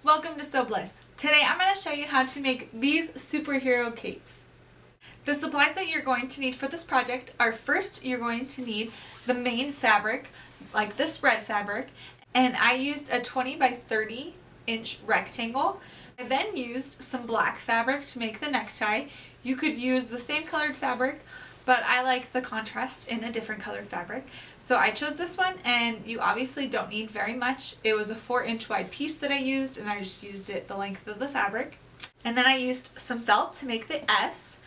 Welcome to Sewbliss. Today I'm going to show you how to make these superhero capes. The supplies that you're going to need for this project are, first you're going to need the main fabric, like the spread fabric, and I used a 20 by 30 inch rectangle. I then used some black fabric to make the necktie. You could use the same colored fabric, but I like the contrast in a different colored fabric. So I chose this one, and you obviously don't need very much. It was a 4-inch wide piece that I used, and I just used it the length of the fabric. And then I used some felt to make the S,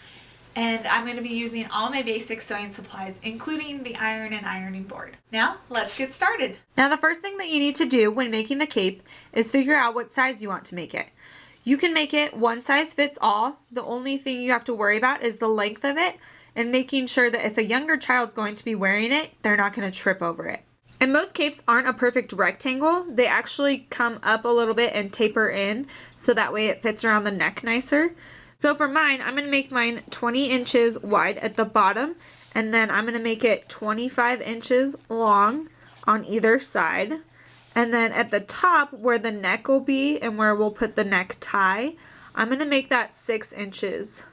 and I'm going to be using all my basic sewing supplies, including the iron and ironing board. Now, let's get started. Now, the first thing that you need to do when making the cape is figure out what size you want to make it. You can make it one size fits all. The only thing you have to worry about is the length of it, and making sure that if a younger child's going to be wearing it, they're not going to trip over it. And most capes aren't a perfect rectangle. They actually come up a little bit and taper in, so that way it fits around the neck nicer. So for mine, I'm going to make mine 20 inches wide at the bottom, and then I'm going to make it 25 inches long on either side. And then at the top, where the neck will be and where we'll put the neck tie, I'm going to make that 6 inches.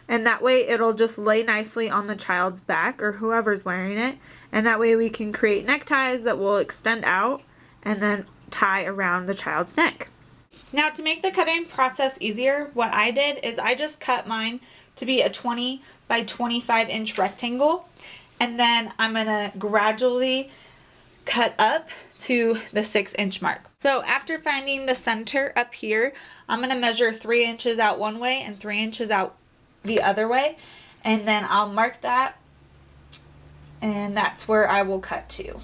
And that way it'll just lay nicely on the child's back or whoever's wearing it. And that way we can create neckties that will extend out and then tie around the child's neck. Now, to make the cutting process easier, what I did is I just cut mine to be a 20 by 25 inch rectangle. And then I'm going to gradually cut up to the 6-inch mark. So after finding the center up here, I'm going to measure 3 inches out one way and 3 inches out the other way, and then I'll mark that, and that's where I will cut to.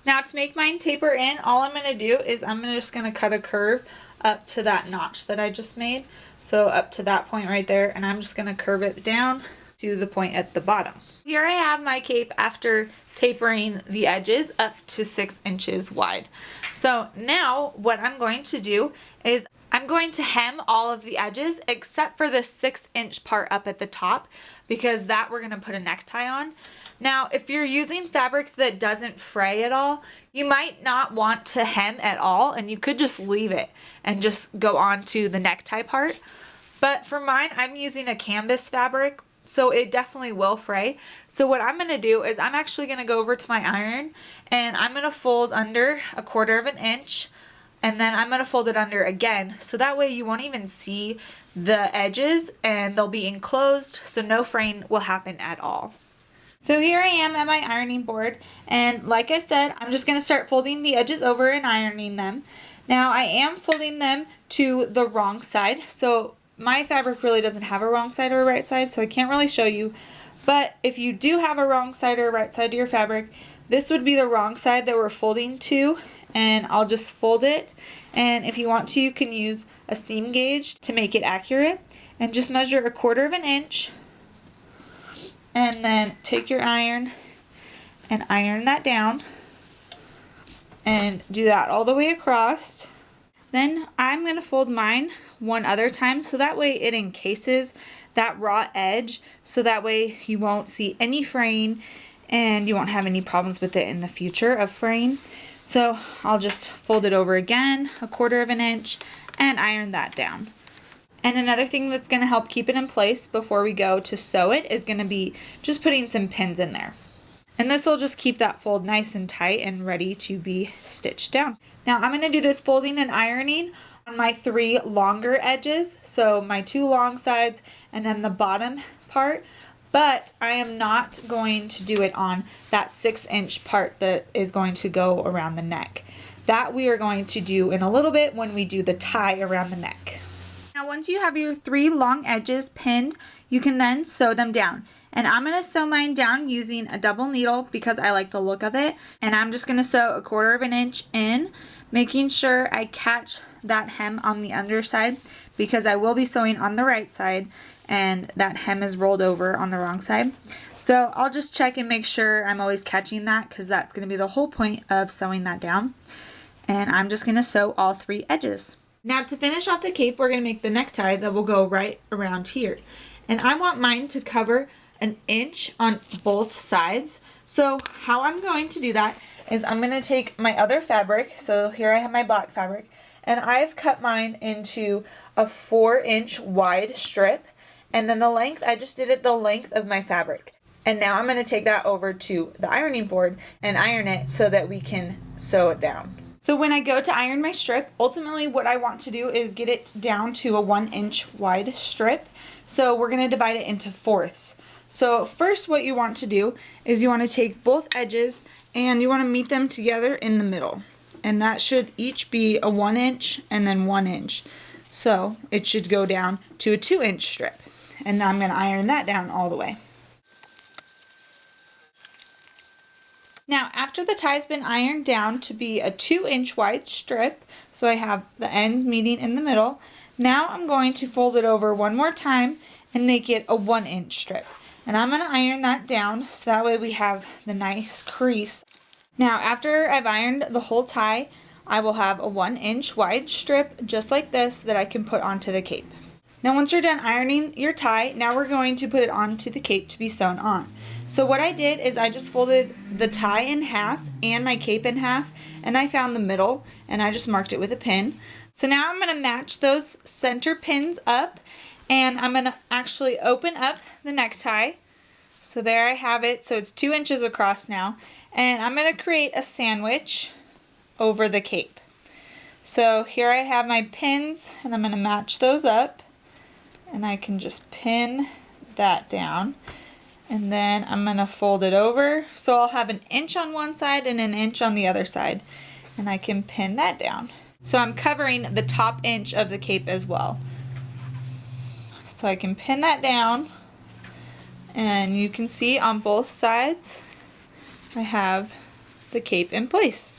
Now, to make mine taper in, all I'm going to do is I'm just going to cut a curve up to that notch that I just made, so up to that point right there, and I'm just going to curve it down to the point at the bottom. Here I have my cape after tapering the edges up to 6 inches wide. So now what I'm going to do is I'm going to hem all of the edges except for the 6-inch part up at the top, because that we're going to put a necktie on. Now, if you're using fabric that doesn't fray at all, you might not want to hem at all, and you could just leave it and just go on to the necktie part. But for mine, I'm using a canvas fabric, so it definitely will fray. So what I'm going to do is I'm actually going to go over to my iron, and I'm going to fold under 1/4 inch. And then I'm going to fold it under again, so that way you won't even see the edges and they'll be enclosed, so no fraying will happen at all. So here I am at my ironing board, and like I said, I'm just going to start folding the edges over and ironing them. Now, I am folding them to the wrong side, so my fabric really doesn't have a wrong side or a right side, so I can't really show you. But if you do have a wrong side or a right side to your fabric, this would be the wrong side that we're folding to. And I'll just fold it, and if you want to, you can use a seam gauge to make it accurate, and just measure 1/4 inch, and then take your iron and iron that down, and do that all the way across. Then I'm going to fold mine one other time, so that way it encases that raw edge, so that way you won't see any fraying and you won't have any problems with it in the future of fraying. So I'll just fold it over again, 1/4 inch, and iron that down. And another thing that's going to help keep it in place before we go to sew it is going to be just putting some pins in there. And this will just keep that fold nice and tight and ready to be stitched down. Now I'm going to do this folding and ironing on my 3 longer edges, so my 2 long sides and then the bottom part. But I am not going to do it on that 6-inch part that is going to go around the neck. That we are going to do in a little bit when we do the tie around the neck. Now, once you have your 3 long edges pinned, you can then sew them down. And I'm going to sew mine down using a double needle because I like the look of it. And I'm just going to sew 1/4 inch in, making sure I catch that hem on the underside, because I will be sewing on the right side and that hem is rolled over on the wrong side. So I'll just check and make sure I'm always catching that, because that's going to be the whole point of sewing that down. And I'm just going to sew all 3 edges. Now, to finish off the cape, we're going to make the necktie that will go right around here. And I want mine to cover 1 inch on both sides. So how I'm going to do that is I'm going to take my other fabric, so here I have my black fabric, and I've cut mine into a 4-inch wide strip, and then the length, I just did it the length of my fabric. And now I'm going to take that over to the ironing board and iron it so that we can sew it down. So when I go to iron my strip, ultimately what I want to do is get it down to a 1-inch wide strip. So we're going to divide it into fourths. So first what you want to do is you want to take both edges and you want to meet them together in the middle. And that should each be a 1-inch and then 1 inch. So it should go down to a 2-inch strip. And now I'm going to iron that down all the way. Now after the tie's been ironed down to be a 2-inch wide strip, so I have the ends meeting in the middle, now I'm going to fold it over one more time and make it a 1-inch strip. And I'm going to iron that down so that way we have the nice crease. Now after I've ironed the whole tie, I will have a 1-inch wide strip just like this that I can put onto the cape. Now once you're done ironing your tie, now we're going to put it onto the cape to be sewn on. So what I did is I just folded the tie in half and my cape in half, and I found the middle and I just marked it with a pin. So now I'm going to match those center pins up, and I'm going to actually open up the necktie. So there I have it. So it's 2 inches across now, and I'm going to create a sandwich over the cape. So here I have my pins, and I'm going to match those up, and I can just pin that down. And then I'm going to fold it over, so I'll have 1 inch on one side and 1 inch on the other side, and I can pin that down. So I'm covering the top inch of the cape as well. So I can pin that down, and you can see on both sides I have the cape in place.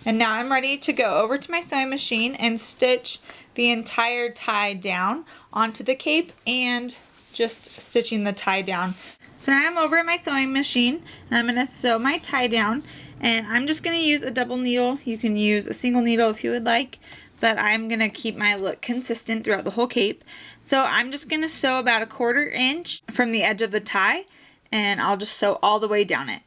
And now I'm ready to go over to my sewing machine and stitch the entire tie down onto the cape and just stitching the tie down. So now I'm over at my sewing machine and I'm going to sew my tie down, and I'm just going to use a double needle. You can use a single needle if you would like, but I'm going to keep my look consistent throughout the whole cape. So I'm just going to sew about 1/4 inch from the edge of the tie, and I'll just sew all the way down it.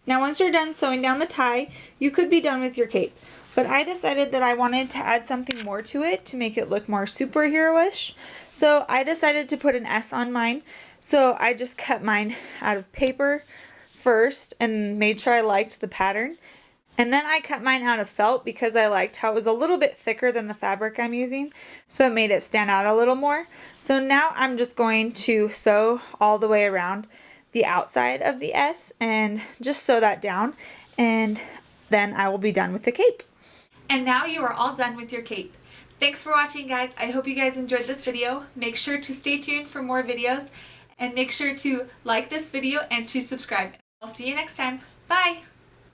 Now once you're done sewing down the tie, you could be done with your cape, but I decided that I wanted to add something more to it to make it look more superhero-ish. So I decided to put an S on mine. So I just cut mine out of paper first and made sure I liked the pattern. And then I cut mine out of felt because I liked how it was a little bit thicker than the fabric I'm using. So it made it stand out a little more. So now I'm just going to sew all the way around the outside of the S and just sew that down. And then I will be done with the cape. And now you are all done with your cape. Thanks for watching, guys. I hope you guys enjoyed this video. Make sure to stay tuned for more videos, and make sure to like this video and to subscribe. I'll see you next time. Bye!